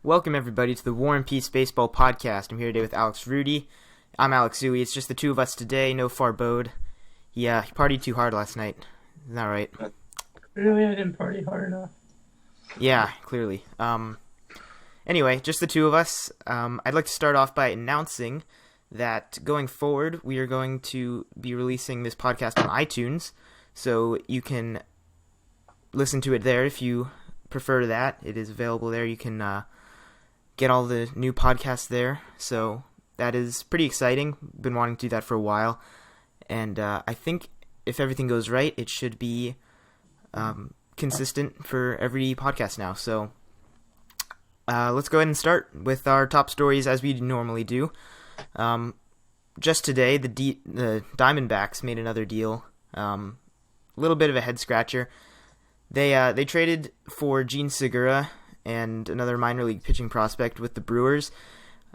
Welcome, everybody, to the War and Peace Baseball Podcast. I'm here today with Alex Rudy. I'm Alex Zooey. It's just the two of us today. No Farbode. He partied too hard last night. Isn't that right? Really, I didn't party hard enough. Yeah, clearly. Anyway, just the two of us. I'd like to start off by announcing that going forward, we are going to be releasing this podcast on iTunes, so you can listen to it there if you prefer that. It is available there. You can get all the new podcasts there, so that is pretty exciting. Been wanting to do that for a while, and I think if everything goes right, it should be consistent for every podcast now. So let's go ahead and start with our top stories as we normally do. Just today, the Diamondbacks made another deal. A little bit of a head scratcher. They traded for Gene Segura and another minor league pitching prospect with the Brewers.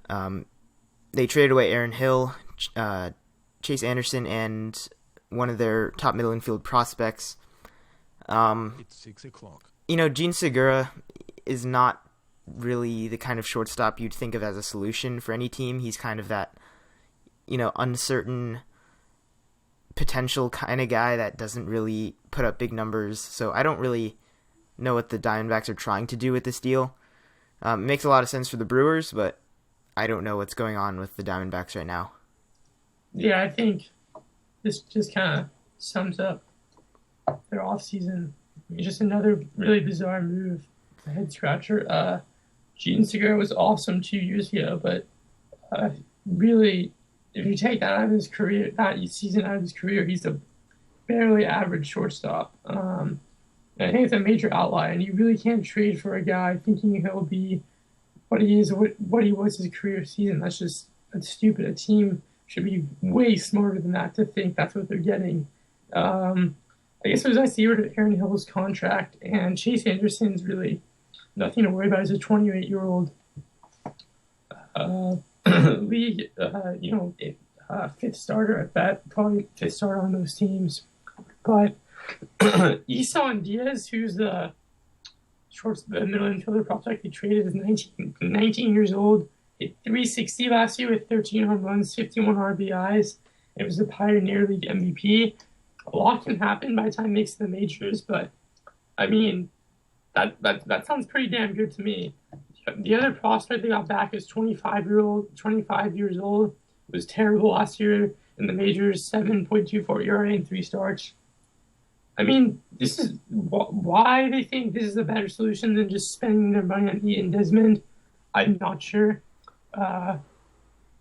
They traded away Aaron Hill, Chase Anderson, and one of their top middle infield prospects. It's 6 o'clock. Gene Segura is not really the kind of shortstop you'd think of as a solution for any team. He's kind of that, uncertain potential kind of guy that doesn't really put up big numbers. So I don't really know what the Diamondbacks are trying to do with this deal. It makes a lot of sense for the Brewers, but I don't know what's going on with the Diamondbacks right now. Yeah, I think this just kind of sums up their offseason. Just another really bizarre move, a head scratcher. Gene Segura was awesome 2 years ago, but really, if you take that out of his career, that season out of his career, he's a barely average shortstop. I think it's a major outlier, and you really can't trade for a guy thinking he'll be what he is, what he was his career season. That's stupid. A team should be way smarter than that to think that's what they're getting. I guess it was nice to hear of Aaron Hill's contract, and Chase Anderson's really nothing to worry about. He's a 28-year-old league, fifth starter at bat, probably fifth starter on those teams. But Isan Diaz, who's the middle infielder prospect they traded, is 19 years old. Hit 360 last year with 13 home runs, 51 RBIs. It was the Pioneer League MVP. A lot can happen by the time it makes the majors, but I mean, that sounds pretty damn good to me. The other prospect they got back is 25 years old. It was terrible last year in the majors, 7.24 ERA in 3 starts. I mean, this is why they think this is a better solution than just spending their money on Ian Desmond. I'm not sure. They're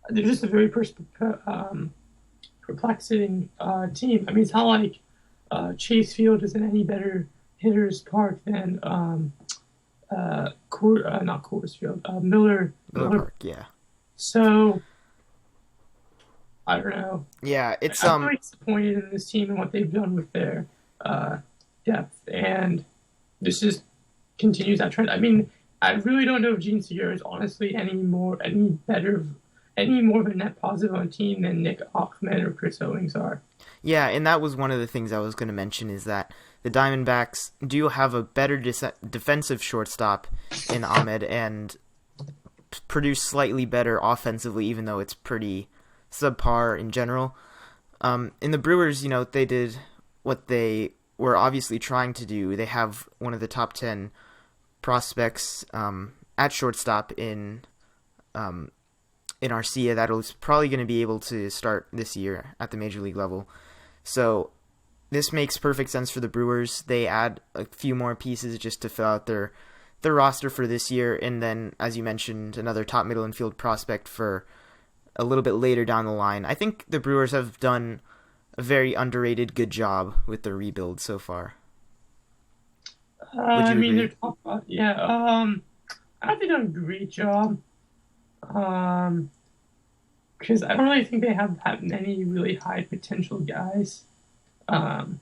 just a very perplexing team. I mean, it's not like Chase Field is in any better hitter's park than Miller Park, yeah. So I don't know. Yeah, it's I'm really disappointed in this team and what they've done with their depth, and this just continues that trend. I mean, I really don't know if Gene Segura is honestly any more of a net positive on team than Nick Ahmed or Chris Owings are. Yeah, and that was one of the things I was going to mention, is that the Diamondbacks do have a better defensive shortstop in Ahmed and produce slightly better offensively, even though it's pretty subpar in general. In the Brewers, they did what they were obviously trying to do. They have one of the top 10 prospects at shortstop in Arcia that is probably going to be able to start this year at the major league level. So this makes perfect sense for the Brewers. They add a few more pieces just to fill out their roster for this year, and then, as you mentioned, another top middle infield prospect for a little bit later down the line. I think the Brewers have done a very underrated good job with the rebuild so far. I mean, they're top, I think they've done a great job. Because I don't really think they have that many really high potential guys. And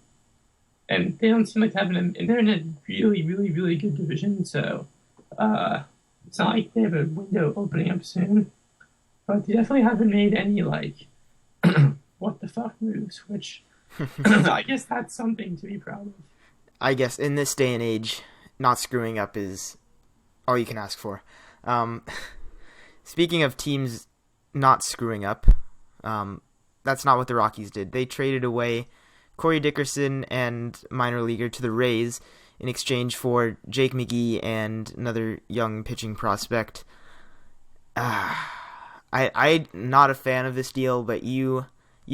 they don't seem like having them, and they're in a really, really, really good division, so it's not like they have a window opening up soon. But they definitely haven't made any, what the fuck moves, which I guess that's something to be proud of. I guess in this day and age, not screwing up is all you can ask for. Um, speaking of teams not screwing up, that's not what the Rockies did. They traded away Corey Dickerson and minor leaguer to the Rays in exchange for Jake McGee and another young pitching prospect. I'm not a fan of this deal, but you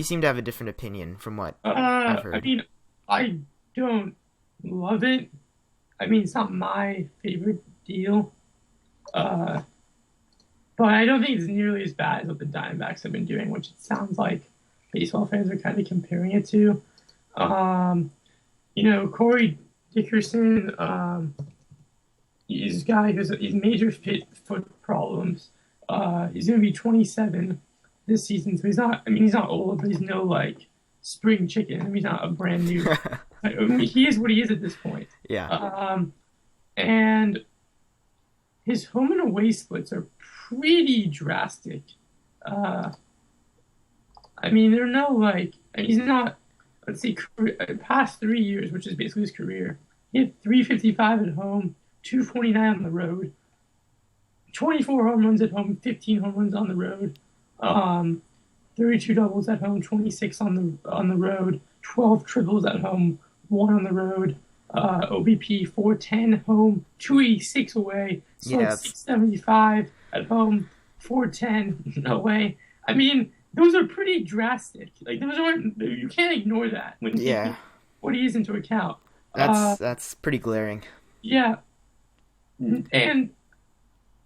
seem to have a different opinion from what I've heard. I mean, I don't love it. I mean, it's not my favorite deal. But I don't think it's nearly as bad as what the Diamondbacks have been doing, which it sounds like baseball fans are kind of comparing it to. Corey Dickerson, he's a guy who's major foot problems. He's going to be 27 this season, so he's not old, but he's no, like, spring chicken. I mean, he's not a brand new. He is what he is at this point. Yeah. And his home and away splits are pretty drastic. They're no, like, he's not, let's see, past 3 years, which is basically his career. He had 355 at home, 249 on the road, 24 home runs at home, 15 home runs on the road, 32 doubles at home, 26 on the road, 12 triples at home, 1 on the road, OBP 410 home, 286 away, 675 at home, 410 away. I mean, those are pretty drastic. Like, those aren't, you can't ignore that when you take what he is into account. That's pretty glaring. Yeah. And,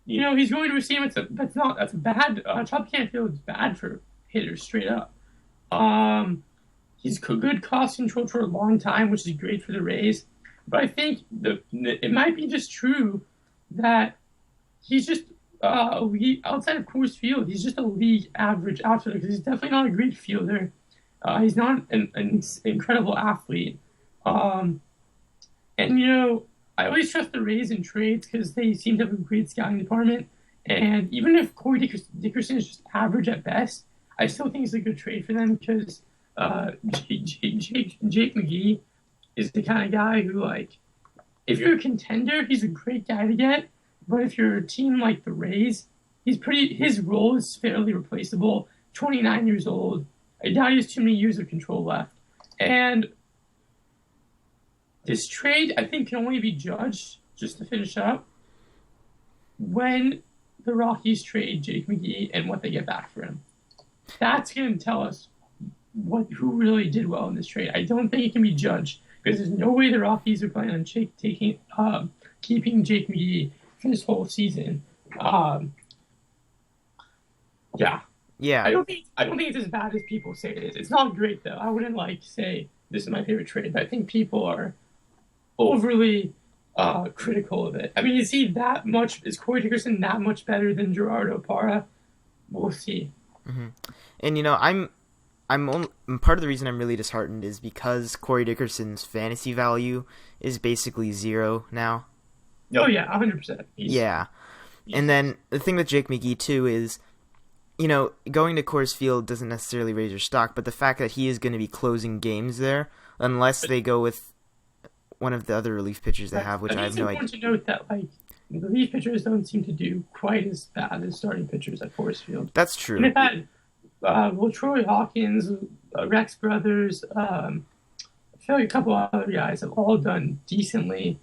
he's going to a team that's bad. Chop Canfield is bad for hitters straight up. He's good cost control for a long time, which is great for the Rays. But I think it might be just true that he's just a league outside of Coors Field. He's just a league average outfielder because he's definitely not a great fielder. He's not an incredible athlete. I always trust the Rays in trades because they seem to have a great scouting department. And even if Corey Dickerson is just average at best, I still think it's a good trade for them because Jake McGee is the kind of guy who, like, if you're a contender, he's a great guy to get. But if you're a team like the Rays, his role is fairly replaceable. 29 years old. I doubt he has too many years of control left. And this trade, I think, can only be judged, just to finish up, when the Rockies trade Jake McGee and what they get back for him. That's going to tell us who really did well in this trade. I don't think it can be judged because there's no way the Rockies are planning on keeping Jake McGee for this whole season. Yeah. I don't think it's as bad as people say it is. It's not great though. I wouldn't say this is my favorite trade, but I think people are overly critical of it. I mean, is Corey Dickerson that much better than Gerardo Parra? We'll see. Mm-hmm. And I'm part of the reason I'm really disheartened is because Corey Dickerson's fantasy value is basically 0 now. Oh yeah, 100%. And then the thing with Jake McGee too is, going to Coors Field doesn't necessarily raise your stock, but the fact that he is going to be closing games there, unless they go with one of the other relief pitchers they have, which I have no idea. It's important to note that relief pitchers don't seem to do quite as bad as starting pitchers at Coors Field. That's true. And they've had Troy Hawkins, Rex Brothers, I feel like a couple other guys have all done decently.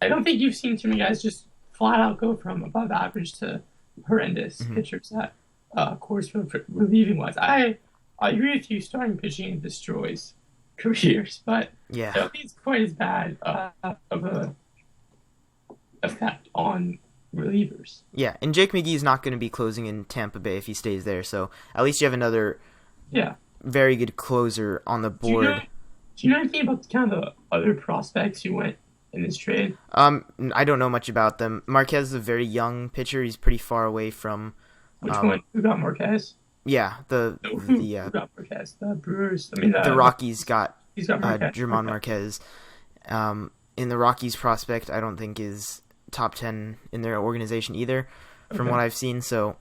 I don't think you've seen too many guys just flat out go from above average to horrendous pitchers at Coors Field relieving wise. I agree with you. Starting pitching destroys careers, but I don't think it's quite as bad of a effect on relievers. Yeah, and Jake McGee's not going to be closing in Tampa Bay if he stays there, so at least you have another very good closer on the board. Do you know anything about kind of the other prospects who went in this trade? I don't know much about them. Marquez is a very young pitcher. He's pretty far away from... Which one? Who got Marquez? Yeah, who got Marquez? The Brewers. The Rockies got Marquez. German Marquez. In the Rockies prospect, I don't think is top 10 in their organization either, from what I've seen. So,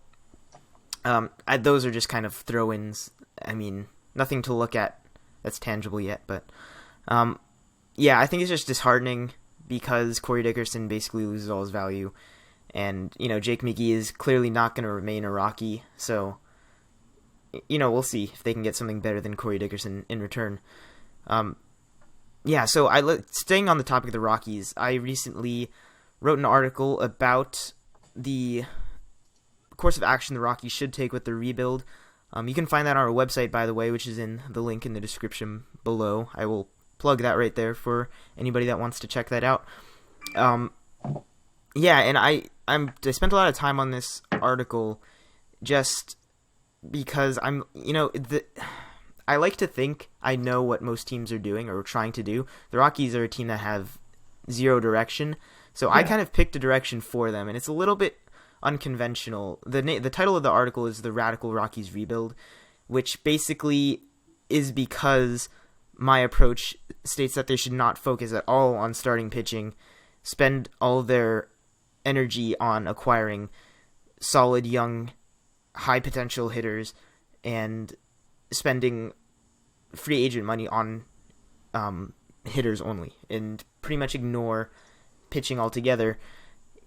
those are just kind of throw-ins. I mean, nothing to look at that's tangible yet, but I think it's just disheartening because Corey Dickerson basically loses all his value, And, Jake McGee is clearly not going to remain a Rocky. So, we'll see if they can get something better than Corey Dickerson in return. So staying on the topic of the Rockies, I recently wrote an article about the course of action the Rockies should take with the rebuild. You can find that on our website, by the way, which is in the link in the description below. I will plug that right there for anybody that wants to check that out. And I spent a lot of time on this article just because I like to think I know what most teams are doing or trying to do. The Rockies are a team that have zero direction, so I kind of picked a direction for them, and it's a little bit unconventional. The title of the article is The Radical Rockies Rebuild, which basically is because my approach states that they should not focus at all on starting pitching, spend all their energy on acquiring solid, young, high-potential hitters, and spending free agent money on hitters only, and pretty much ignore pitching altogether.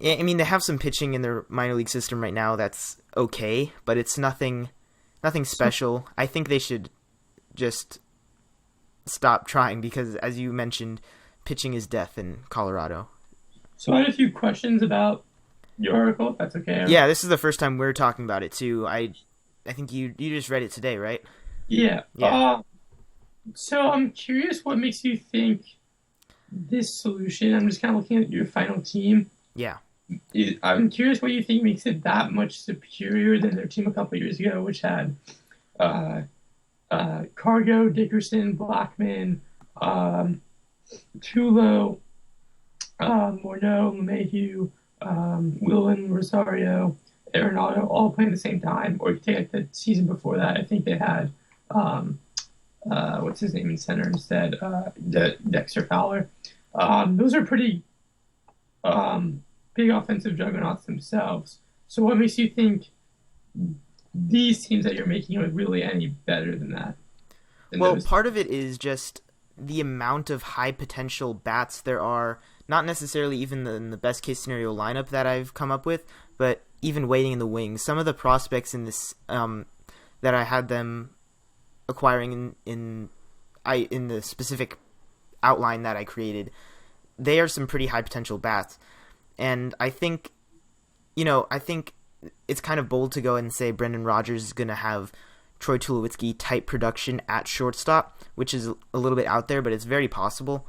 I mean, they have some pitching in their minor league system right now that's okay, but it's nothing special. I think they should just stop trying because, as you mentioned, pitching is death in Colorado. So I had a few questions about your article, if that's okay. Yeah, this is the first time we're talking about it, too. I think you just read it today, right? Yeah. So I'm curious what makes you think this solution, I'm just kind of looking at your final team. Yeah. I'm curious what you think makes it that much superior than their team a couple of years ago, which had Cargo, Dickerson, Blackman, Tulo, Morneau, LeMahieu, Whelan, Rosario, Arenado, all playing at the same time. Or you take the season before that, I think they had what's his name in center instead, Dexter Fowler. Those are pretty big offensive juggernauts themselves. So what makes you think these teams that you're making are really any better than that? Well, part of it is just the amount of high potential bats there are, not necessarily even in the best case scenario lineup that I've come up with, but even waiting in the wings. Some of the prospects in this that I had them acquiring in the specific outline that I created, they are some pretty high potential bats. And I think it's kind of bold to go and say Brendan Rodgers is going to have Troy Tulowitzki type production at shortstop, which is a little bit out there, but it's very possible.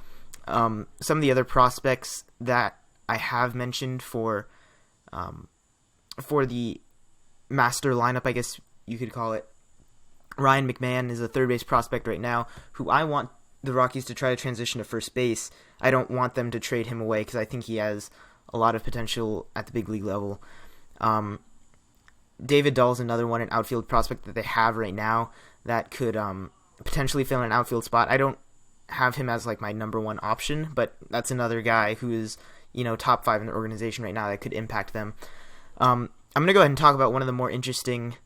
Some of the other prospects that I have mentioned for the master lineup, I guess you could call it, Ryan McMahon is a third base prospect right now who I want the Rockies to try to transition to first base. I don't want them to trade him away because I think he has a lot of potential at the big league level. David Dahl's another one, an outfield prospect that they have right now that could potentially fill an outfield spot. I don't have him as like my number one option, but that's another guy who is top 5 in the organization right now that could impact them. I'm going to go ahead and talk about one of the more interesting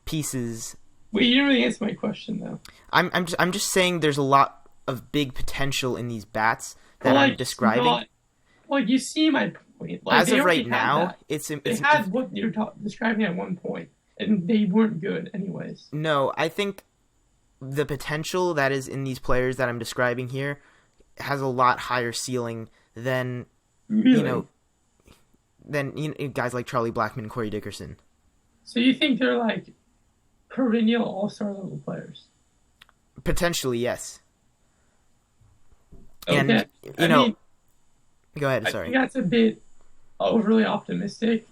pieces. Wait, you didn't really answer my question though. I'm just saying there's a lot of big potential in these bats that I'm describing. You see my point. As of right now, it's had what you're describing at one point, and they weren't good anyways. No, I think the potential that is in these players that I'm describing here has a lot higher ceiling than guys like Charlie Blackmon, Corey Dickerson. So you think they're like perennial all-star level players? Potentially, yes. Okay. And I mean, go ahead. Sorry. I think that's a bit overly optimistic.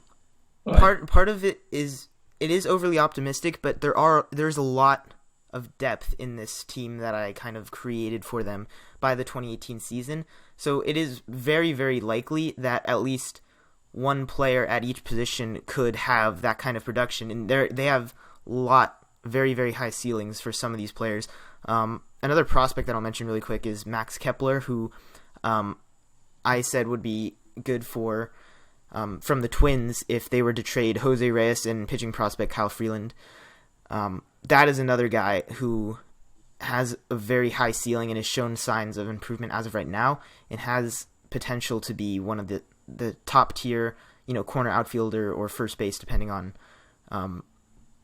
But part of it is overly optimistic, but there's a lot of depth in this team that I kind of created for them by the 2018 season. So it is very, very likely that at least one player at each position could have that kind of production, and they have very, very high ceilings for some of these players. Another prospect that I'll mention really quick is Max Kepler, who I said would be good for from the Twins if they were to trade Jose Reyes and pitching prospect Kyle Freeland. That is another guy who has a very high ceiling and has shown signs of improvement as of right now and has potential to be one of the top tier corner outfielder or first base, depending on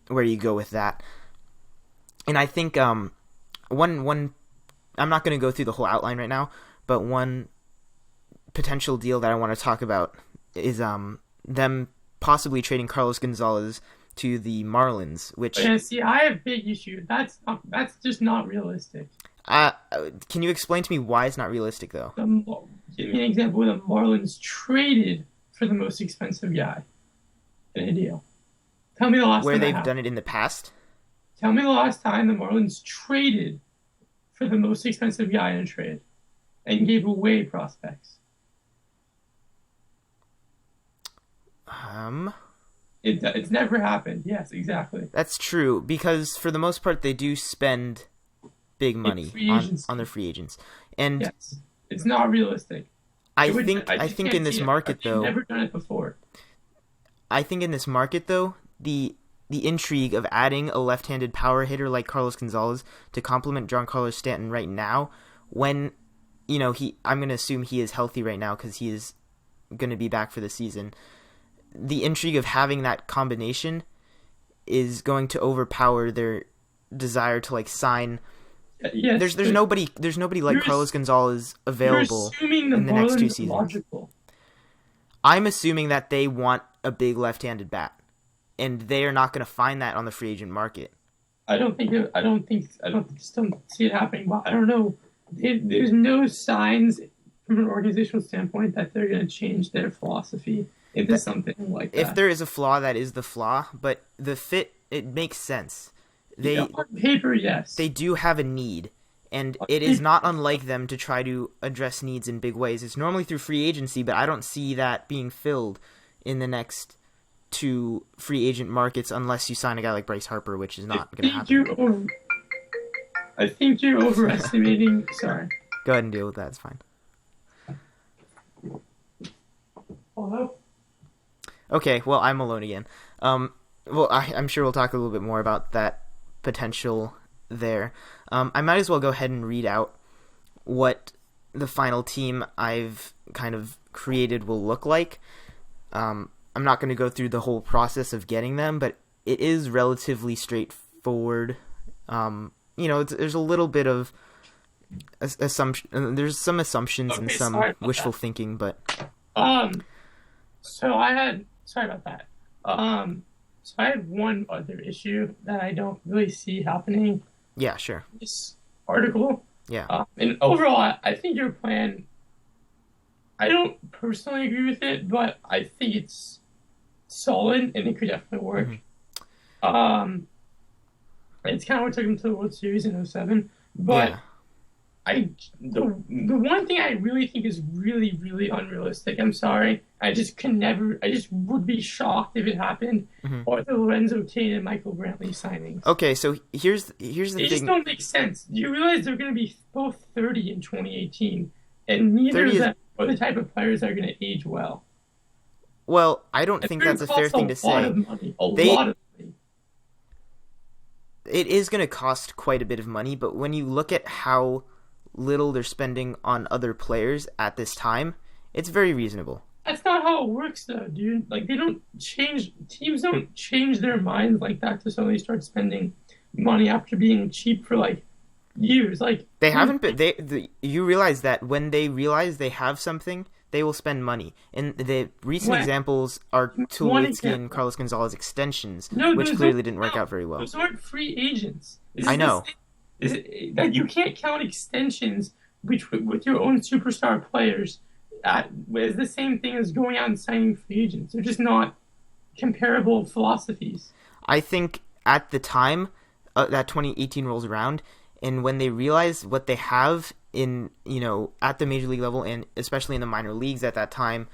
where you go with that. And I think one I'm not going to go through the whole outline right now, but one potential deal that I want to talk about is them possibly trading Carlos Gonzalez to the Marlins, which see, I have big issue. That's just not realistic. Can you explain to me why it's not realistic, though? Give me an example where the Marlins traded for the most expensive guy in a deal. Tell me the last where time they've done it in the past. Tell me the last time the Marlins traded for the most expensive guy in a trade and gave away prospects. It's never happened. Yes, exactly. That's true, because for the most part they do spend big money on their free agents, and yes, it's not realistic. I think in this market though, I've never done it before. I think in this market though, the intrigue of adding a left-handed power hitter like Carlos Gonzalez to complement Giancarlo Stanton right now, when I'm going to assume he is healthy right now because he is going to be back for the season. The intrigue of having that combination is going to overpower their desire to sign. Yes, there's nobody like Carlos Gonzalez available in the next 2 seasons. Logical. I'm assuming that they want a big left-handed bat, and they are not going to find that on the free agent market. I just don't see it happening. Well, I don't know. There's no signs from an organizational standpoint that they're going to change their philosophy into something like that. If there is a flaw, that is the flaw, but the fit, it makes sense. On paper, yes. They do have a need, and it is not unlike them to try to address needs in big ways. It's normally through free agency, but I don't see that being filled in the next 2 free agent markets unless you sign a guy like Bryce Harper, which is not going to happen. I think you're overestimating. Sorry. Go ahead and deal with that. It's fine. Hello? Okay, well, I'm alone again. I'm sure we'll talk a little bit more about that potential there. I might as well go ahead and read out what the final team I've kind of created will look like. I'm not going to go through the whole process of getting them, but it is relatively straightforward. There's a little bit of assumption. There's some assumptions and some wishful thinking, but sorry about that. So I had one other issue that I don't really see happening. Yeah, sure. This article. Yeah. And overall, I think your plan, I don't personally agree with it, but I think it's solid and it could definitely work. Mm-hmm. It's kind of what took them to the World Series in 2007, but yeah. The one thing I really think is really, really unrealistic, I'm sorry, I just would be shocked if it happened, or the Lorenzo Cain and Michael Brantley signings. Okay, so here's the thing. They just don't make sense. You realize they're going to be both 30 in 2018, and neither of them are the type of players that are going to age well. Well, I don't think that's a fair thing to say. A lot of money. It is going to cost quite a bit of money, but when you look at how little they're spending on other players at this time, it's very reasonable. That's not how it works, though, dude. Teams don't change their minds like that to suddenly start spending money after being cheap for years. They haven't been. You realize that when they realize they have something, they will spend money. And the recent examples are Tulowitzki and Carlos Gonzalez extensions, which clearly didn't work out very well. Those aren't free agents. I know. That you can't count extensions with your own superstar players as the same thing as going out and signing free agents. They're just not comparable philosophies. I think at the time that 2018 rolls around, and when they realize what they have in at the major league level and especially in the minor leagues at that time,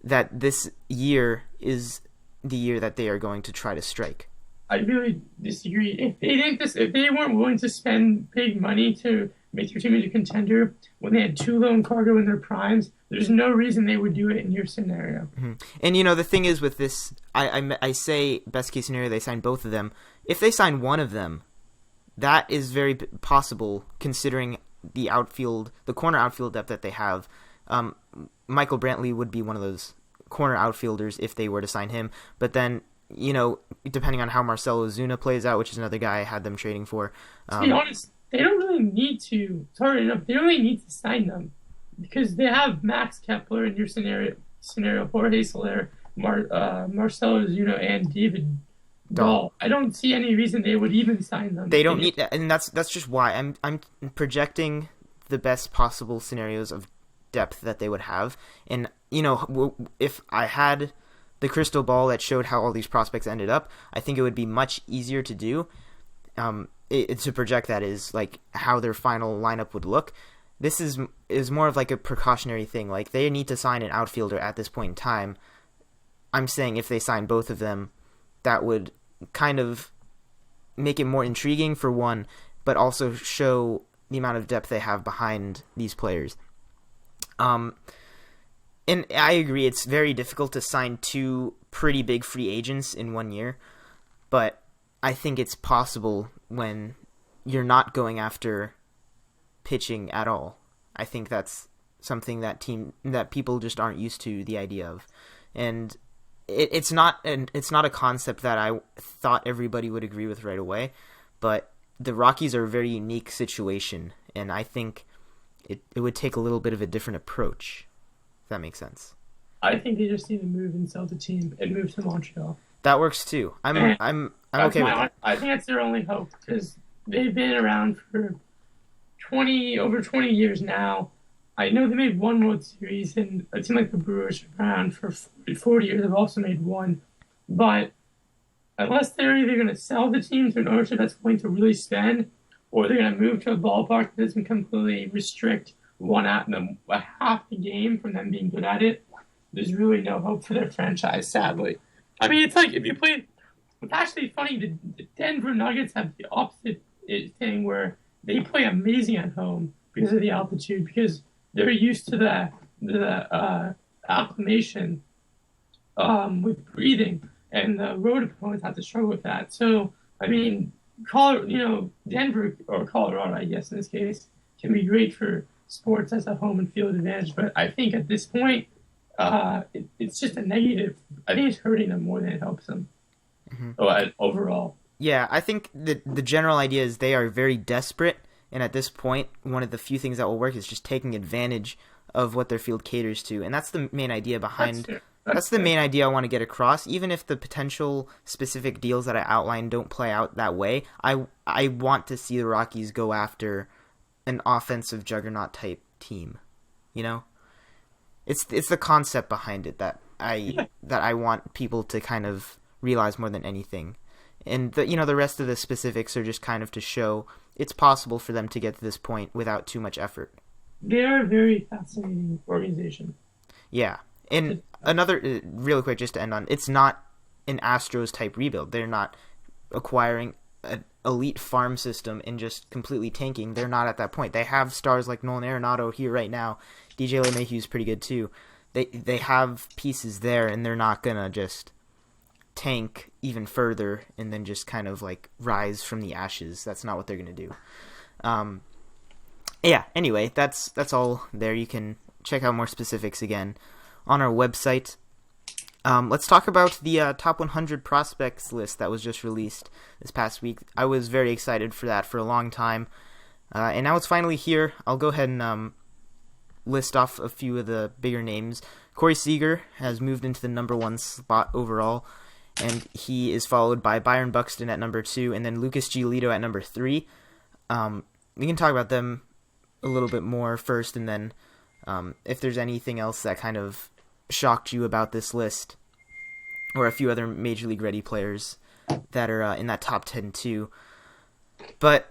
that this year is the year that they are going to try to strike. I really disagree. If they weren't willing to spend big money to make their team into contender when they had Tulo and Cargo in their primes, there's no reason they would do it in your scenario. Mm-hmm. And the thing is with this, I say best case scenario they sign both of them. If they sign one of them, that is very possible considering the corner outfield depth that they have. Michael Brantley would be one of those corner outfielders if they were to sign him. But then, depending on how Marcell Ozuna plays out, which is another guy I had them trading for. To be honest, they don't really need to. Sorry enough, they don't really need to sign them because they have Max Kepler in your scenario, Jorge Soler, Marcell Ozuna, and David Dahl. I don't see any reason they would even sign them. They don't need, and that's just why I'm projecting the best possible scenarios of depth that they would have. And if I had the crystal ball that showed how all these prospects ended up, I think it would be much easier to do. To project that is like how their final lineup would look. This is more of like a precautionary thing. Like they need to sign an outfielder at this point in time. I'm saying if they sign both of them, that would kind of make it more intriguing for one, but also show the amount of depth they have behind these players. And I agree, it's very difficult to sign two pretty big free agents in 1 year, but I think it's possible when you're not going after pitching at all. I think that's something that people just aren't used to the idea of, and it's not a concept that I thought everybody would agree with right away. But the Rockies are a very unique situation, and I think it would take a little bit of a different approach. If that makes sense. I think they just need to move and sell the team and move to Montreal. That works too. I'm okay with that. I think that's their only hope because they've been around for over 20 years now. I know they made one World Series, and a team like the Brewers have been around for 40 years. They've also made one. But unless they're either going to sell the team to an ownership that's going to really spend, or they're going to move to a ballpark that doesn't completely restrict a half the game from them being good at it, there's really no hope for their franchise, sadly. I mean, it's like if you play... It's actually funny, the Denver Nuggets have the opposite thing where they play amazing at home because of the altitude, because they're used to the acclimation with breathing, and the road opponents have to struggle with that. So, I mean, Denver, or Colorado, I guess in this case, can be great for sports as a home and field advantage, but I think at this point, it's just a negative. I think it's hurting them more than it helps them overall. Yeah, I think the general idea is they are very desperate, and at this point, one of the few things that will work is just taking advantage of what their field caters to, and that's the main idea behind. That's the main idea I want to get across. Even if the potential specific deals that I outlined don't play out that way, I want to see the Rockies go after an offensive juggernaut type team. It's the concept behind it that I want people to kind of realize more than anything. And the rest of the specifics are just kind of to show it's possible for them to get to this point without too much effort. They are a very fascinating organization. Yeah. And another, real quick, just to end on, it's not an Astros type rebuild. They're not acquiring an elite farm system and just completely tanking. They're not at that point. They have stars like Nolan Arenado here right now. DJ LeMahieu's pretty good too. They have pieces there, and they're not gonna just tank even further and then just kind of like rise from the ashes. That's not what they're gonna do. Yeah. Anyway, that's all there. You can check out more specifics again on our website. Let's talk about the top 100 prospects list that was just released this past week. I was very excited for that for a long time, and now it's finally here. I'll go ahead and list off a few of the bigger names. Corey Seager has moved into the number 1 spot overall, and he is followed by Byron Buxton at number 2, and then Lucas Giolito at number 3. We can talk about them a little bit more first, and then if there's anything else that kind of shocked you about this list, or a few other Major League Ready players that are in that top 10 too. But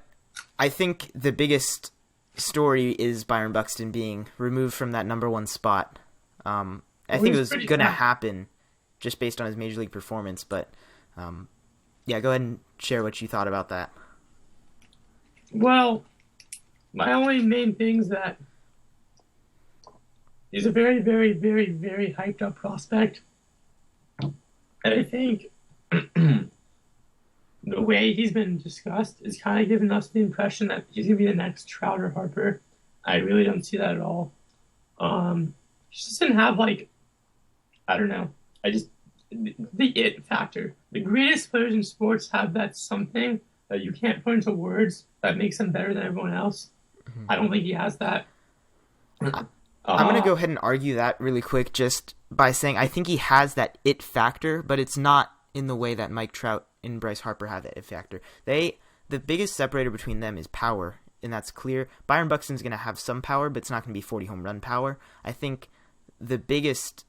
I think the biggest story is Byron Buxton being removed from that number 1 spot. I think it was going to happen just based on his Major League performance, but yeah, go ahead and share what you thought about that. Well, my only main things that he's a very, very, very, very hyped up prospect. And I think the way he's been discussed is kind of giving us the impression that he's going to be the next Trout or Harper. I really don't see that at all. He just didn't have, like, I don't know. I just the it factor. The greatest players in sports have that something that you can't put into words that makes them better than everyone else. Mhm. I don't think he has that. I'm going to go ahead and argue that really quick just by saying I think he has that it factor, but it's not in the way that Mike Trout and Bryce Harper have that it factor. The biggest separator between them is power, and that's clear. Byron Buxton's going to have some power, but it's not going to be 40 home run power. I think the biggest,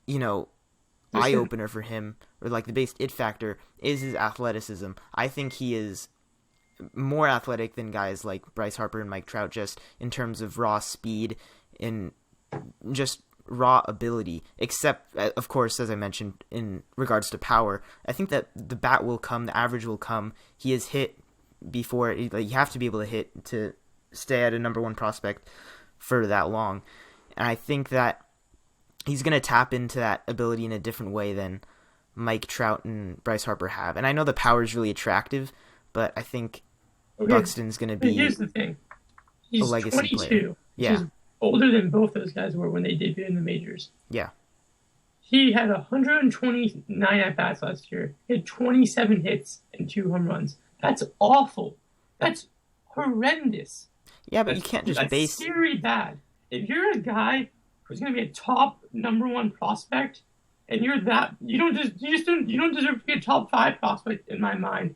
eye-opener for him, or like the biggest it factor, is his athleticism. I think he is more athletic than guys like Bryce Harper and Mike Trout, just in terms of raw speed and just raw ability, except, of course, as I mentioned, in regards to power. I think that the bat will come, the average will come. He has hit before. You have to be able to hit to stay at a number one prospect for that long. And I think that he's going to tap into that ability in a different way than Mike Trout and Bryce Harper have. And I know the power is really attractive, but I think Buxton's going to be here's the thing. He's a legacy 22, player. Yeah. Which is older than both those guys were when they debuted in the majors. Yeah. He had 129 at-bats last year. He had 27 hits and 2 home runs. That's awful. That's horrendous. Yeah, but you can't just base... That's very bad. If you're a guy who's going to be a top number one prospect, and you're that, you don't deserve to be a top 5 prospect in my mind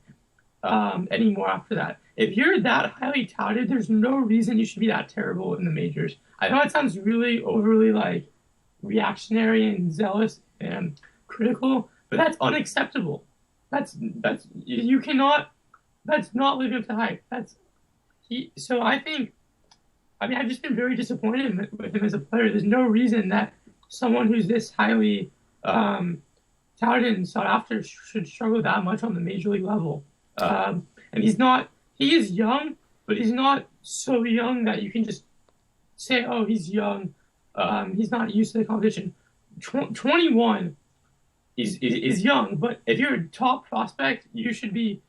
anymore after that. If you're that highly touted, there's no reason you should be that terrible in the majors. I know it sounds really overly reactionary and zealous and critical, but that's unacceptable. You cannot. That's not living up to hype. So I think. I mean, I've just been very disappointed with him as a player. There's no reason that someone who's this highly touted and sought after should struggle that much on the major league level. And he's not. He is young, but he's not so young that you can just say, "Oh, he's young. He's not used to the competition." 21 is young, but if you're a top prospect, you should be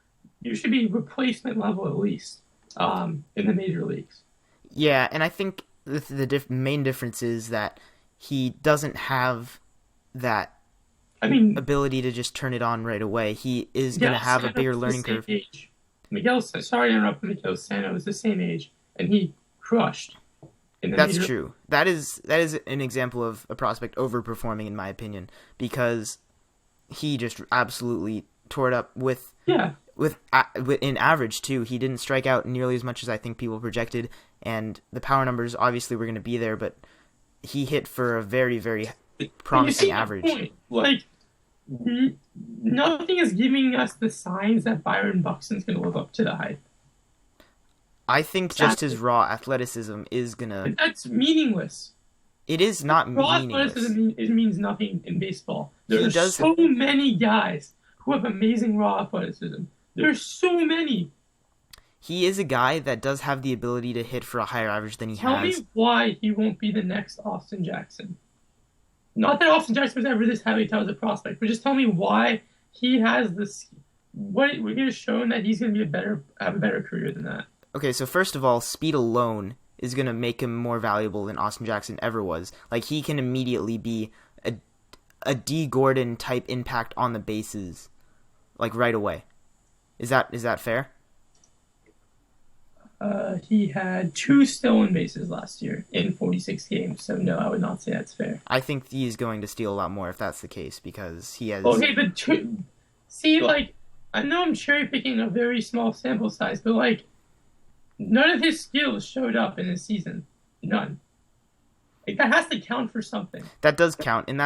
replacement level at least in the major leagues. Yeah, and I think the main difference is that he doesn't have that ability to just turn it on right away. He is going to have a bigger learning curve. Sorry to interrupt, Miguel Sano is the same age, and he crushed. That's true. That is an example of a prospect overperforming, in my opinion, because he just absolutely tore it up with in average too. He didn't strike out nearly as much as I think people projected, and the power numbers obviously were going to be there, but he hit for a very, very promising average. Like, nothing is giving us the signs that Byron Buxton's going to live up to the hype. I think just his raw athleticism is going to... That's meaningless. It is not meaningless. Athleticism means nothing in baseball. There are so many guys who have amazing raw athleticism. There's so many. He is a guy that does have the ability to hit for a higher average than he has. Tell me why he won't be the next Austin Jackson. Not that Austin Jackson was ever this highly touted as a prospect, but just tell me why he has this. What he has shown that he's going to be have a better career than that. Okay, so first of all, speed alone is going to make him more valuable than Austin Jackson ever was. Like, he can immediately be a D. Gordon type impact on the bases, like right away. Is that fair? He had 2 stolen bases last year in 46 games, so no, I would not say that's fair. I think he's going to steal a lot more if that's the case, because he has... Okay, but I know I'm cherry-picking a very small sample size, but, none of his skills showed up in this season. None. That has to count for something. That does count, and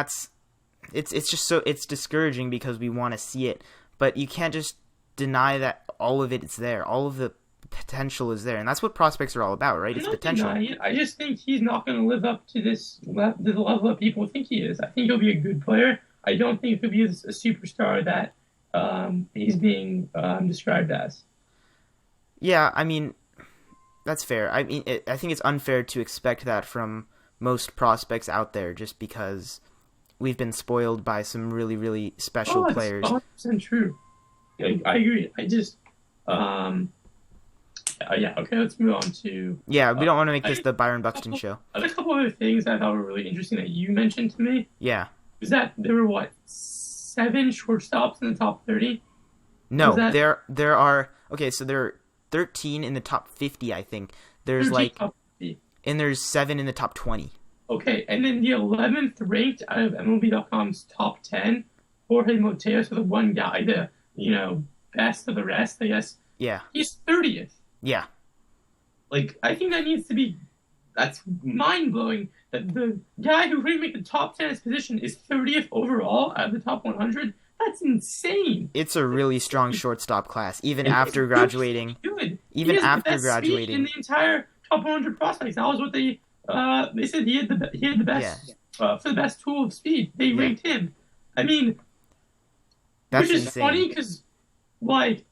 it's just so... It's discouraging because we want to see it, but you can't just deny that all of it is there. All of the potential is there, and that's what prospects are all about, right? It's potential. I just think he's not going to live up to the level that people think he is. I think he'll be a good player. I don't think he'll be a superstar that he's being described as. Yeah, I mean, that's fair. I mean, I think it's unfair to expect that from most prospects out there, just because we've been spoiled by some really, really special players. 100% true. I agree. I just, okay, let's move on to... Yeah, we don't want to make this the Byron Buxton show. A couple other things I thought were really interesting that you mentioned to me. Yeah. Was that there were what 7 shortstops in the top 30? Was No, that there are okay. So there are 13 in the top 50, I think. There's 13 like, top 50? and there's 7 in the top 20. Okay, and then the 11th ranked out of MLB.com's top 10, Jorge Mateo, so the one guy, the best of the rest, I guess. Yeah, He's 30th. yeah, Like, I think that needs to be. That's mind blowing that the guy who couldn't make the top 10 position is 30th overall out of the top 100. That's insane. it's a really strong shortstop class. Even And after it's graduating, good. even He has the after best speed graduating, in the entire top 100 prospects. That was what they said he had the best for the best tool of speed. They ranked him. I mean, that's which is insane. funny because like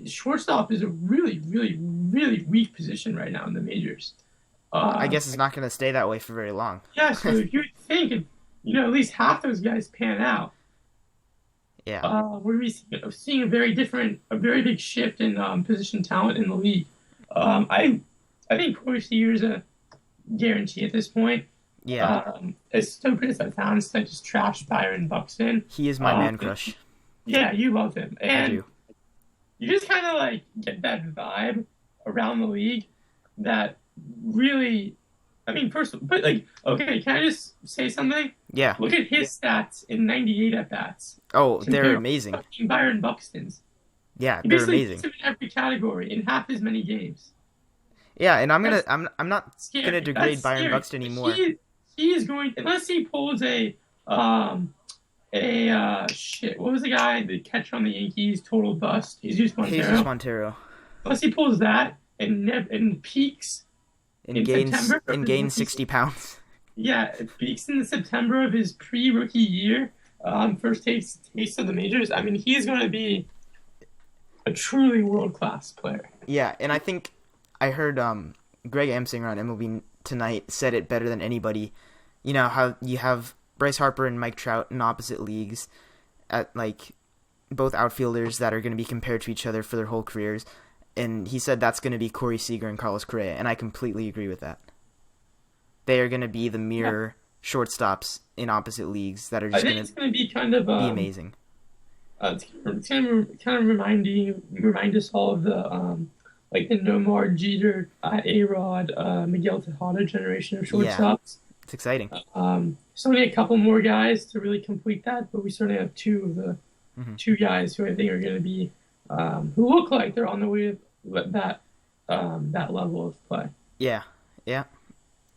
shortstop is a really, really, really weak position right now in the majors. I guess it's not going to stay that way for very long. Yeah, so if you think at least half those guys pan out, Yeah, we're seeing a very big shift in position talent in the league. I think Corey Seager is a guarantee at this point. yeah, As stupid as that sounds, I just trashed Byron Buxton. he is my man crush. Yeah, you love him, I and do. you just kind of like get that vibe around the league that really. I mean, but like, okay, can I just say something? Yeah. Look at his stats in 98 at bats. Oh, they're amazing. Byron Buxton's. Yeah, He they're basically amazing. puts him in every category in half as many games. Yeah, and I'm not Scary. gonna degrade That's Byron scary. Buxton anymore. He is going unless he pulls shit. What was the guy the catcher on the Yankees? Total bust. Jesus Montero. Jesus Montero. Unless he pulls that and peaks And gains 60 pounds. Yeah, it peaks in September of his pre-rookie year. First taste of the majors. I mean, he's going to be a truly world-class player. Yeah, and I think I heard Greg Amsinger on MLB Tonight said it better than anybody. You know how you have Bryce Harper and Mike Trout in opposite leagues at like both outfielders that are going to be compared to each other for their whole careers. And he said that's going to be Corey Seager and Carlos Correa, and I completely agree with that. They are going to be the mirror shortstops in opposite leagues that are just going to be kind of be amazing. It's going to kind of remind us all of the like the Nomar, Jeter, A-Rod, Miguel Tejada generation of shortstops. It's exciting. So only a couple more guys to really complete that, but we certainly have two of the two guys who I think are going to be who look like they're on the way to that level of play. Yeah.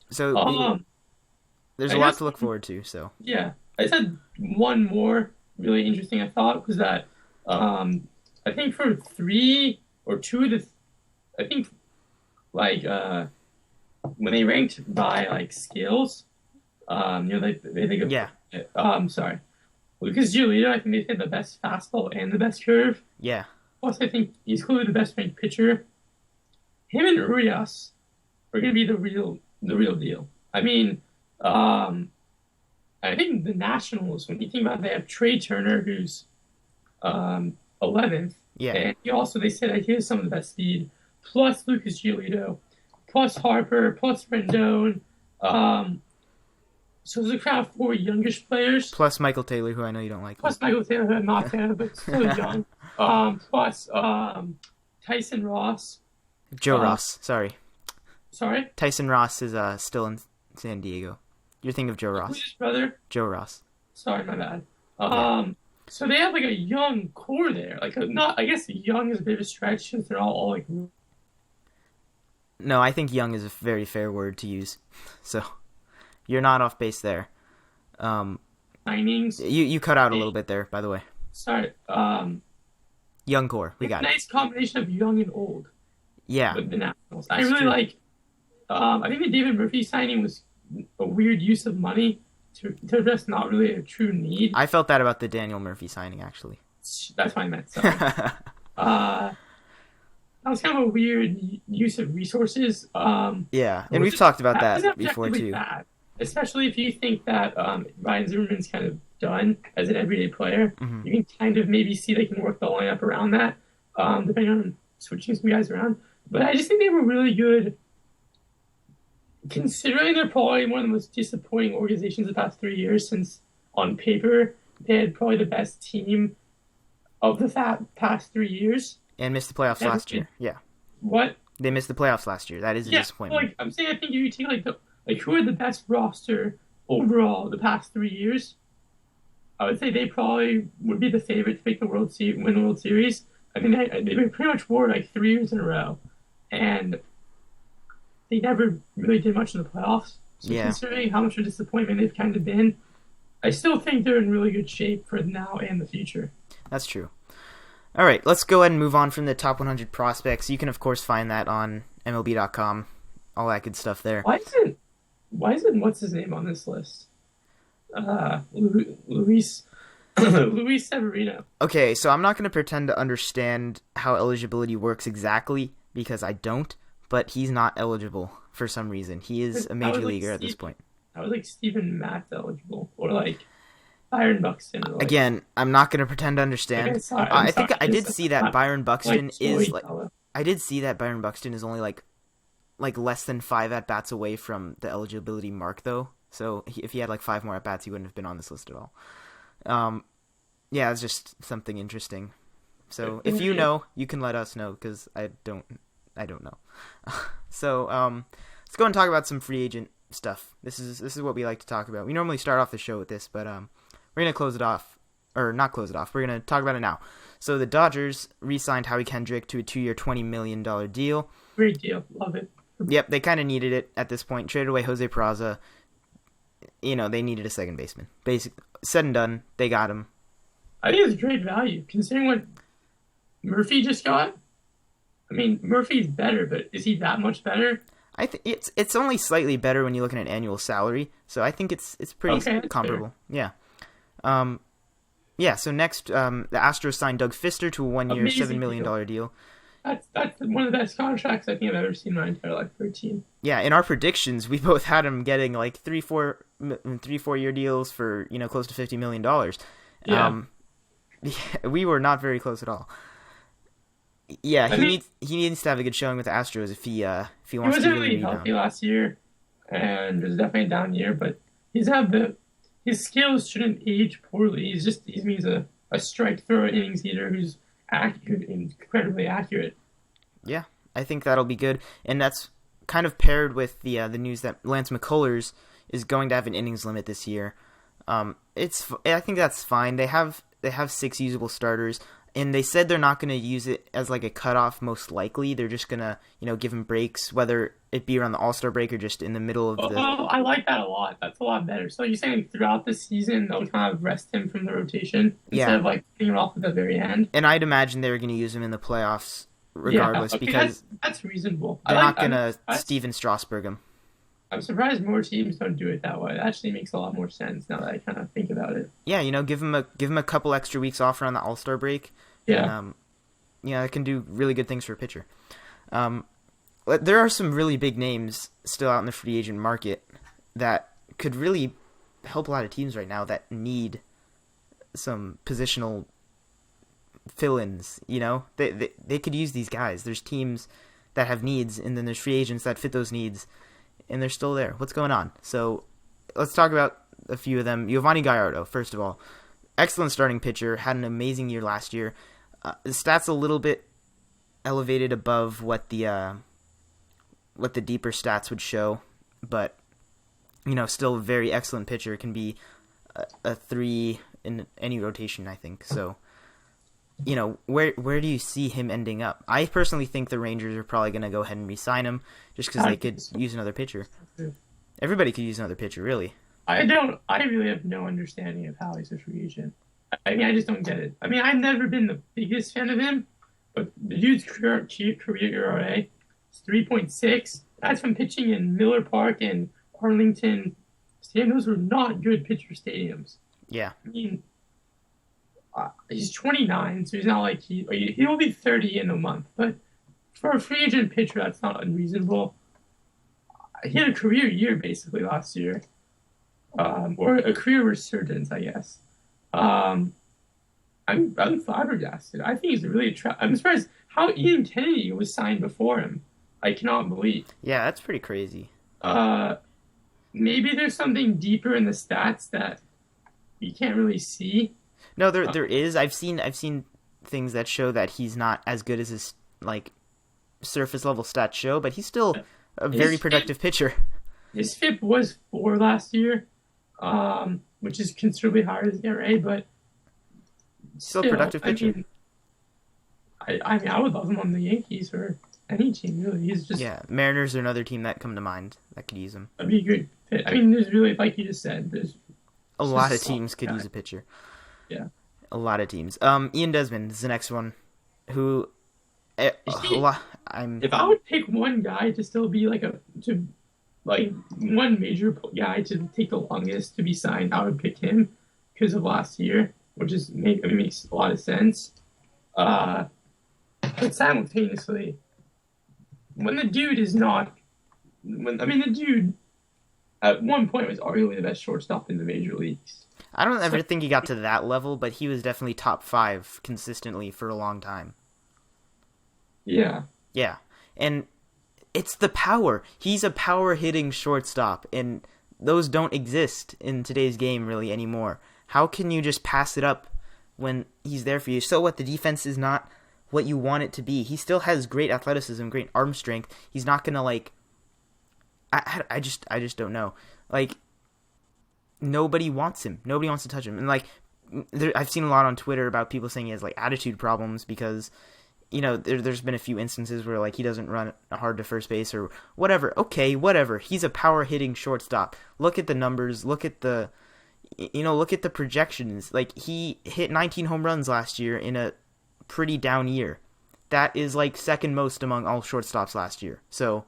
So there's a lot to look forward to. So yeah, I just had one more really interesting. I thought was that I think for 3 or 2 of the I think like when they ranked by like skills, they think of sorry, Lucas Giolito. I think they had the best fastball and the best curve. Yeah. Plus, I think he's clearly the best ranked pitcher. Him and Urias are going to be the real deal. I mean, I think the Nationals, when you think about it, they have Trey Turner, who's 11th. Yeah. And they said that he has some of the best speed, plus Lucas Giolito, plus Harper, plus Rendon. So there's a crowd of 4 youngish players. Plus Michael Taylor, who I know you don't like. Plus Michael Taylor, who I'm not a fan of, but still young. Plus Tyson Ross. Joe Ross, sorry. Sorry? Tyson Ross is still in San Diego. You're thinking of Joe Ross. Who's his brother? Joe Ross. Sorry, my bad. So they have like a young core there. Like I guess young is a bit of a stretch since they're all like. No, I think young is a very fair word to use. So you're not off base there. Signings. You cut out a little bit there, by the way. Sorry. Young core, we got it. Nice combination of young and old. Yeah. With the Nationals. I really like. I think the David Murphy signing was a weird use of money to address not really a true need. I felt that about the Daniel Murphy signing, actually. That's what I meant. Sorry. That was kind of a weird use of resources. Yeah, and we've talked about that before too. Bad, especially if you think that Ryan Zimmerman's kind of done as an everyday player. You can kind of maybe see they can work the lineup around that, depending on switching some guys around. But I just think they were really good considering they're probably one of the most disappointing organizations the past 3 years, since on paper they had probably the best team of the past 3 years. And missed the playoffs Never last been- year. Yeah, What? they missed the playoffs last year. That is a Yeah, disappointment. like I'm saying, I think if you take who had the best roster overall the past 3 years, I would say they probably would be the favorite to make the win the World Series. I mean, they pretty much wore like 3 years in a row, and they never really did much in the playoffs. So Yeah. considering how much of a disappointment they've kind of been, I still think they're in really good shape for now and the future. That's true. All right, let's go ahead and move on from the top 100 prospects. You can, of course, find that on MLB.com, all that good stuff there. Why isn't what's his name on this list? Luis Luis Severino. Okay, so I'm not going to pretend to understand how eligibility works exactly, because I don't, but he's not eligible for some reason. He is a major leaguer at this point. I was like Steven Matz eligible, or like Byron Buxton. Or like, Again, I'm not going to pretend to understand. Okay, sorry, I think sorry. I did see that Byron Buxton is like storyteller. I did see that Byron Buxton is only like less than 5 at bats away from the eligibility mark, though. So if he had like 5 more at bats, he wouldn't have been on this list at all. Yeah, it's just something interesting. So if you know, you can let us know, because I don't know. So let's go and talk about some free agent stuff. This is what we like to talk about. We normally start off the show with this, but we're gonna close it off, or not close it off. We're gonna talk about it now. So the Dodgers re-signed Howie Kendrick to a 2-year, $20 million deal. Great deal, love it. Yep, they kind of needed it at this point. Traded away Jose Peraza. You know, they needed a second baseman. Said and done, they got him. I think it's great value considering what Murphy just got. I mean, Murphy's better, but is he that much better? I think it's only slightly better when you look at an annual salary, so I think it's pretty comparable. Fair. Yeah. Yeah. So next, the Astros signed Doug Fister to a 1-year, $7 million deal. That's one of the best contracts I think I've ever seen in my entire life for a team. Yeah, in our predictions, we both had him getting like 3-4 year deals for close to $50 million. Yeah. We were not very close at all. Yeah, he needs to have a good showing with the Astros if he wants to. He wasn't really healthy last year, and it was definitely a down year. But his skills shouldn't age poorly. He's a strike thrower, innings eater who's incredibly accurate. Yeah, I think that'll be good, and that's kind of paired with the news that Lance McCullers is going to have an innings limit this year. I think that's fine. They have 6 usable starters, and they said they're not going to use it as like a cutoff. Most likely, they're just gonna give him breaks, whether it be around the All-Star break or just in the middle of the. Oh, I like that a lot. That's a lot better. So you're saying throughout the season they'll kind of rest him from the rotation instead of like getting him off at the very end. And I'd imagine they were going to use him in the playoffs regardless, because that's reasonable. They're not going to Steven Strasburg him. I'm surprised more teams don't do it that way. It actually makes a lot more sense now that I kind of think about it. Yeah, give him a couple extra weeks off around the All-Star break. Yeah. And, it can do really good things for a pitcher. There are some really big names still out in the free agent market that could really help a lot of teams right now that need some positional fill-ins. They could use these guys. There's teams that have needs, and then there's free agents that fit those needs, and they're still there. What's going on? So let's talk about a few of them. Giovanni Gallardo, first of all. Excellent starting pitcher. Had an amazing year last year. The stats a little bit elevated above what the deeper stats would show, but still a very excellent pitcher. Can be a 3 in any rotation, I think. So where do you see him ending up? I personally think the Rangers are probably going to go ahead and re-sign him just because they could use another pitcher. Everybody could use another pitcher, really. I really have no understanding of how he's a free agent. I mean, I just don't get it. I mean, I've never been the biggest fan of him, but the dude's career ERA is 3.6. That's from pitching in Miller Park and Arlington Stadium. Those were not good pitcher stadiums. Yeah. I mean, he's 29, so he's not like he'll be 30 in a month. But for a free agent pitcher, that's not unreasonable. He had a career year basically last year, or a career resurgence, I guess. I'm flabbergasted. I think he's really attractive. I'm surprised how Ian Kennedy was signed before him. I cannot believe. Yeah, that's pretty crazy. Uh, maybe there's something deeper in the stats that you can't really see. No, there Uh, there is. I've seen things that show that he's not as good as his like surface level stats show, but he's still a very his FIP, productive pitcher. his FIP was 4 last year, which is considerably higher than ERA, but Still a still, productive I pitcher. mean, I would love him on the Yankees or any team really. He's just Yeah, Mariners are another team that come to mind that could use him. a be a good fit. I mean, there's really, like you just said, there's A just lot a of solid teams could guy. use a pitcher. Yeah. A lot of teams. Ian Desmond is the next one, who You a see, lot. I'm if I would pick one guy to still be like one major guy to take the longest to be signed, I would pick him because of last year, which makes a lot of sense. Uh, but simultaneously, when the dude is not, the dude at one point was arguably the best shortstop in the major leagues. I don't So ever think he got to that level, but he was definitely top five consistently for a long time. yeah, Yeah, and it's the power. He's a power hitting shortstop, and those don't exist in today's game really anymore. How can you just pass it up when he's there for you? So what? The defense is not what you want it to be. He still has great athleticism, great arm strength. He's not gonna like. I just don't know. Like nobody wants him. Nobody wants to touch him, and like I've seen a lot on Twitter about people saying he has like attitude problems because there's been a few instances where like he doesn't run hard to first base or whatever. Okay, whatever. He's a power hitting shortstop. Look at the numbers. Look at the projections. Like he hit 19 home runs last year in a pretty down year. That is like second most among all shortstops last year. So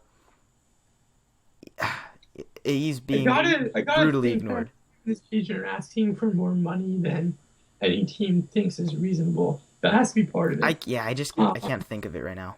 he's being I gotta brutally think that ignored. this page are asking for more money than any team thinks is reasonable. That has to be part of it. I can't think of it right now.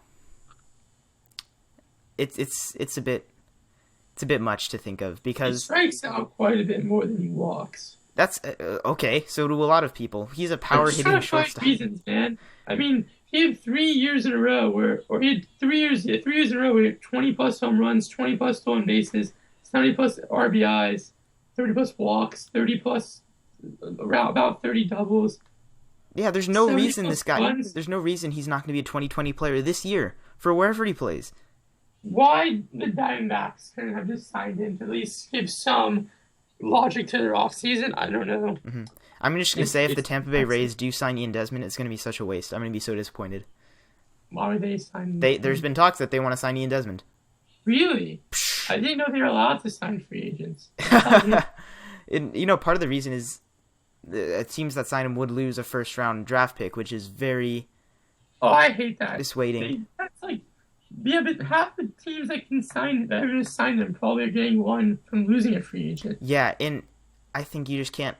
It's a bit much to think of He because strikes out quite a bit more than he walks. that's okay. So do a lot of people. He's a I'm power just trying hitting to find shortstop. reasons, man. I mean, he had 3 years in a row or he had 3 years, yeah, 3 years in a row where he had 20 plus home runs, 20 plus stolen bases, 70 plus RBIs, 30 plus walks, 30 plus around about 30 doubles. Yeah, there's no 70 reason plus this guy. runs. There's no reason he's not going to be a 2020 player this year for wherever he plays. Why the Diamondbacks couldn't have just signed him to at least give some logic to their offseason? I don't know. I'm just going to say if the It's- Tampa Bay Rays do sign Ian Desmond, it's going to be such a waste. I'm going to be so disappointed. Why would they sign him? There's been talks that they want to sign Ian Desmond. Really? I didn't know they were allowed to sign free agents. And, part of the reason is teams that sign him would lose a first round draft pick, which is very Oh, I hate that. dissuading. That's like, yeah, but half the teams that are going to sign them probably are getting one from losing a free agent. Yeah, and I think you just can't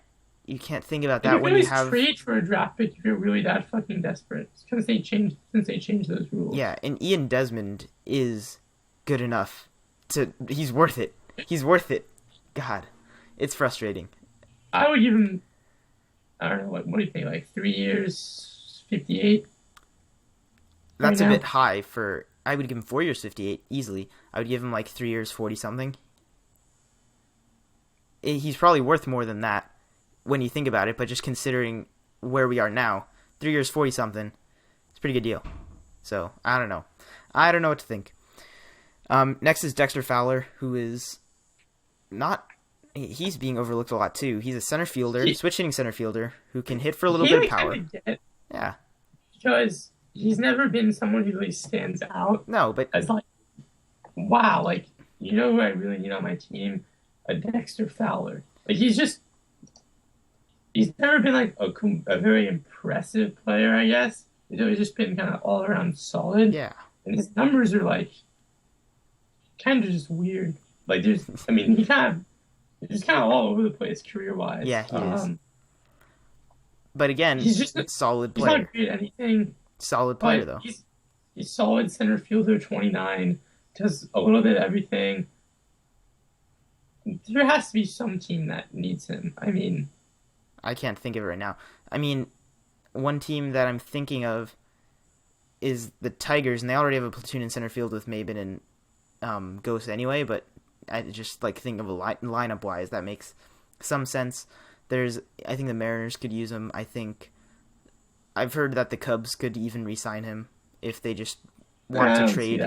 think about You that can when you always have trade for a draft pick if you're really that fucking desperate. Since they changed those rules. yeah, and Ian Desmond is good enough he's worth it. He's worth it. God, it's frustrating. I would give him. I don't know what do you think? Like 3 years, 58. That's Right a now. bit high for. I would give him 4 years, 58 easily. I would give him like 3 years, 40 something. He's probably worth more than that when you think about it. But just considering where we are now, 3 years, 40 something, it's a pretty good deal. So I don't know. I don't know what to think. Next is Dexter Fowler, who is not. He's being overlooked a lot too. He's a center fielder, switch hitting center fielder who can hit for a little bit of power. Yeah. Because he's never been someone who really stands out No, but as like, wow, like who I really need on my team? A Dexter Fowler. Like he's never been like a very impressive player, I guess. He's always just been kind of all around solid. yeah. And his numbers are like kind of just weird. Like he's kind of all over the place career wise. Yeah, he is. But again, He's just solid he's player. not great at anything. Solid player But though. he's solid center fielder, 29, does a little bit of everything. There has to be some team that needs him. I mean, I can't think of it right now. I mean, one team that I'm thinking of is the Tigers, and they already have a platoon in center field with Maben and Ghost anyway. But I just like think of a lineup wise that makes some sense. I think the Mariners could use him. I think I've heard that the Cubs could even re-sign him if they just want to trade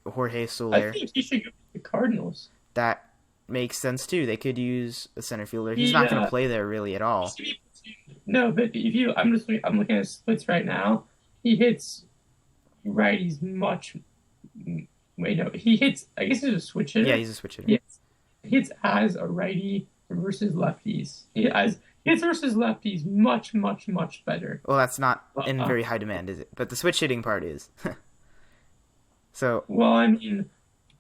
Jorge Soler. I think he should go to the Cardinals. That makes sense too. They could use a center fielder. He's not going to play there really at all. No, but I'm looking at splits right now. He hits righties much. Wait, no, he hits. I guess he's a switch hitter. Yeah, he's a switch hitter. He hits as a righty versus lefties. He hits versus lefties much better. Well, that's not in very high demand, is it? But the switch hitting part is. So. Well, I mean,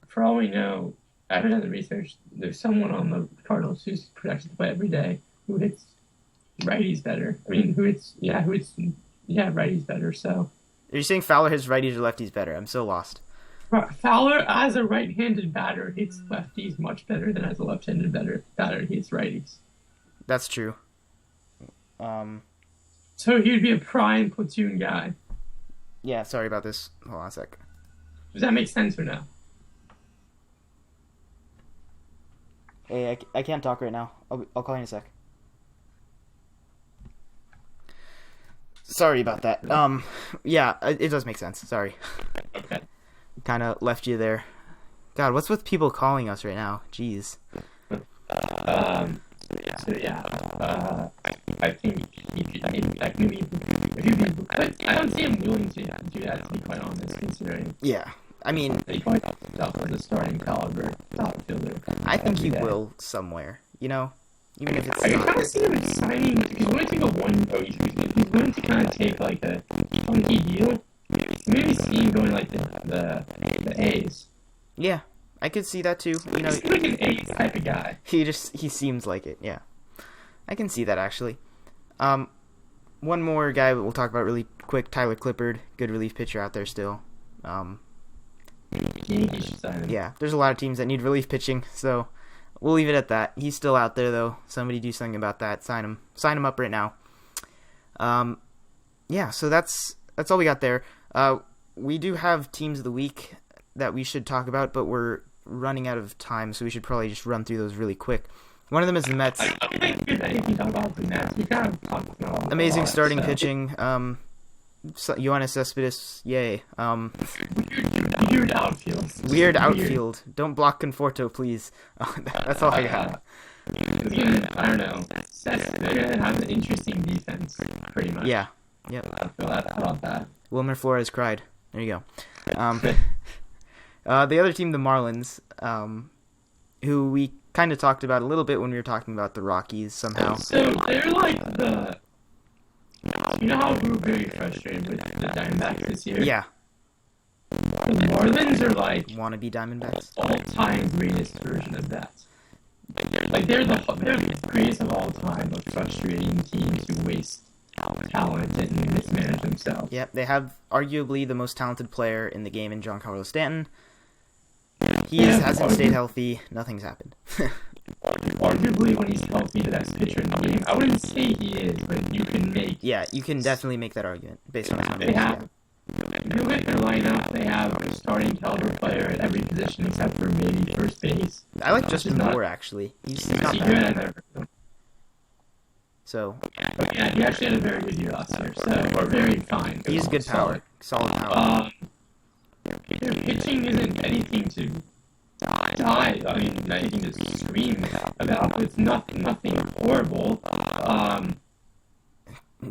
for all we know, I haven't done the research. There's someone on the Cardinals who's projected to play every day who hits righties better. I mean, who hits righties better. So. Are you saying Fowler hits righties or lefties better? I'm so lost. Fowler, as a right-handed batter, hits lefties much better than as a left-handed batter hits righties. That's true. So he'd be a prime platoon guy. Yeah, sorry about this. Hold on a sec. Does that make sense or no? Hey, I can't talk right now. I'll call you in a sec. Sorry about that. Yeah, it does make sense. Sorry. Okay. Kind of left you there. God, what's with people calling us right now? Jeez. I think but I don't see him willing to do that, to be quite honest, considering. Yeah, I mean, he probably got himself as a starting caliber top fielder. I think he will somewhere. You know, even if it's. I kind of see him signing. He's willing to go he's willing to kind of take like a funky deal. Maybe see him going like the A's. Yeah, I could see that too. You know, he's like an A's type of guy. He seems like it. Yeah, I can see that actually. One more guy we'll talk about really quick: Tyler Clippard, good relief pitcher out there still. Yeah, there's a lot of teams that need relief pitching, so we'll leave it at that. He's still out there though. Somebody do something about that. Sign him up right now. Yeah, so that's all we got there. We do have teams of the week that we should talk about, but we're running out of time, so we should probably just run through those really quick. One of them is the Mets. Amazing starting pitching. Yoenis Cespedes, yay. Weird outfield. Weird outfield. Don't block Conforto, please. That's all I got. I don't know. They're going to have an interesting defense, pretty much. Yeah. Yep. I feel about that. Wilmer Flores cried. There you go. The other team, the Marlins, who we kind of talked about a little bit when we were talking about the Rockies somehow. So they're like you know how we were very frustrated with the Diamondbacks this year? Yeah. The Marlins are like wannabe Diamondbacks. All-time greatest version of that. Like they're the greatest of all time of frustrating teams who waste talent and mismanage themselves. Yep, they have arguably the most talented player in the game in Giancarlo Stanton. He hasn't stayed healthy. Nothing's happened. Arguably, when he's healthy, the best pitcher in the game. I wouldn't say he is, but you can make. Yeah, you can definitely make that argument based on his numbers. They have. If you look at their lineup, they have a starting caliber player at every position except for maybe first base. I like Justin Moore actually. He's not bad. So. Yeah, he actually had a very good year last year. Or very fine. He's good power. Solid power. Their pitching isn't anything to die. I mean, anything to scream about. It's nothing horrible.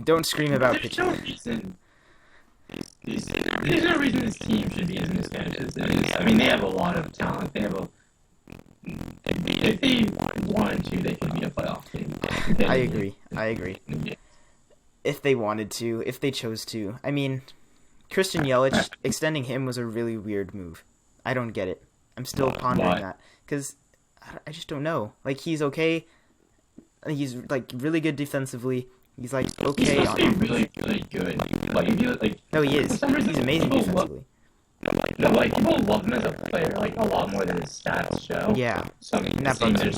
Don't scream about pitching. There's no reason this team should be as mismanaged as it is. I mean, they have a lot of talent. If they wanted to, they could be a playoff team. I agree. If they wanted to, if they chose to. I mean, Christian Yelich, extending him was a really weird move. I don't get it. I'm still pondering that. Because I just don't know. Like, he's okay. He's, like, really good defensively. He's, like, okay. He's really, really good. No, he is. He's amazing defensively. People love him as a player, like, a lot more than his stats show. Yeah. And that bugs me.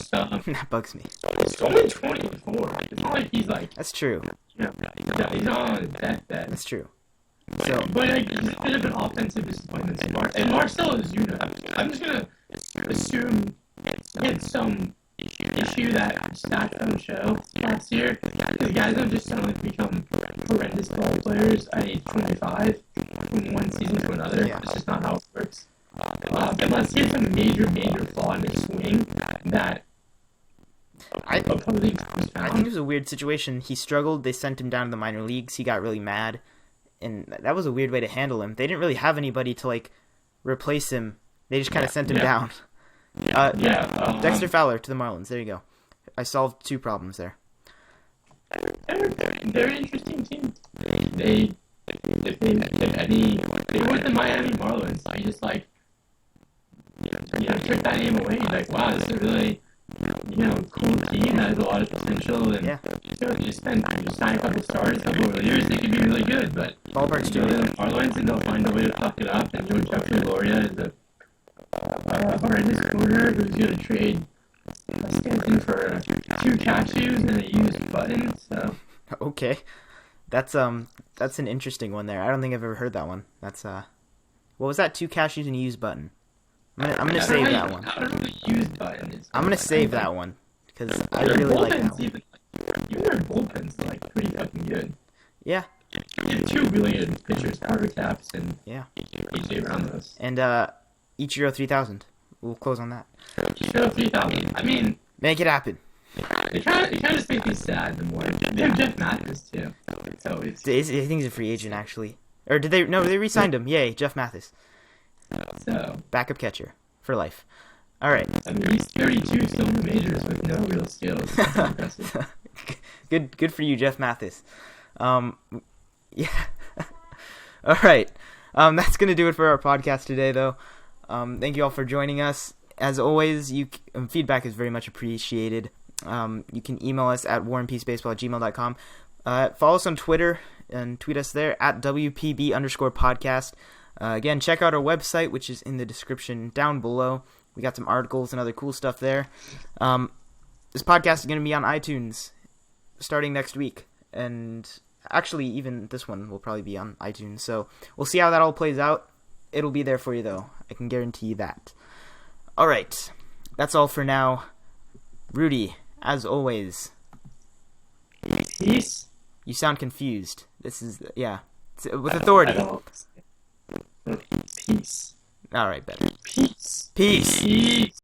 That bugs me. He's only 24. It's not like he's, like... That's true. You know, he's not on his deathbed. That's true. So, but like, he's a bit of an offensive disappointment so far. And Marcell Ozuna, I'm just gonna assume he had some issue that stats don't show last year. The guys don't just suddenly become horrendous ball players at age 25 from one season to another. Yeah. It's just not how it works. Unless he has a major flaw in his swing that opposing teams I think found. it was a weird situation. He struggled. They sent him down to the minor leagues. He got really mad, and that was a weird way to handle him. They didn't really have anybody to like replace him. They just kind of sent him down. Dexter Fowler to the Marlins. There you go. I solved 2 problems there. They're an interesting team. They were the Miami Marlins. I just like took that name away. Like, wow, this is a really cool team that has a lot of potential. And so if you sign a couple stars, a couple relievers, they could be really good. But Ballpark's the too. Marlins, and they'll find a way to fuck it up. And Jeffrey Loria is a horrendous corner who's going to trade Stanton for 2 cashews and a used button. So Okay, that's an interesting one there. I don't think I've ever heard that one. That's what was that? 2 cashews and a used button. I'm gonna save that one. I don't know what the used button is. I'm gonna save that one because I really like that one. Even their bullpens are like pretty fucking good. Yeah. You have 2 really good pitchers, Carter Caps and Yeah. AJ Ramos. And Ichiro 3000. We'll close on that. Ichiro 3000. I mean, Make it happen. it kind of just makes me sad the more. They have Jeff Mathis too. So it's I think he's a free agent actually. Or did they? No, they re-signed him. Yay, Jeff Mathis, so. backup catcher for life. All right. I mean, he's 32, still in the majors with no real skills. That's impressive. Good for you, Jeff Mathis. Yeah. All right. That's gonna do it for our podcast today, though. Thank you all for joining us. As always, feedback is very much appreciated. You can email us at warandpeacebaseball@gmail.com. Follow us on Twitter and tweet us there at WPB_podcast. Again, check out our website, which is in the description down below. We got some articles and other cool stuff there. This podcast is going to be on iTunes starting next week. And actually, even this one will probably be on iTunes. So we'll see how that all plays out. It'll be there for you, though. I can guarantee you that. All right. That's all for now. Rudy, as always. Peace. You sound confused. This is, with authority. Peace. All right, better. Peace. Peace. Peace.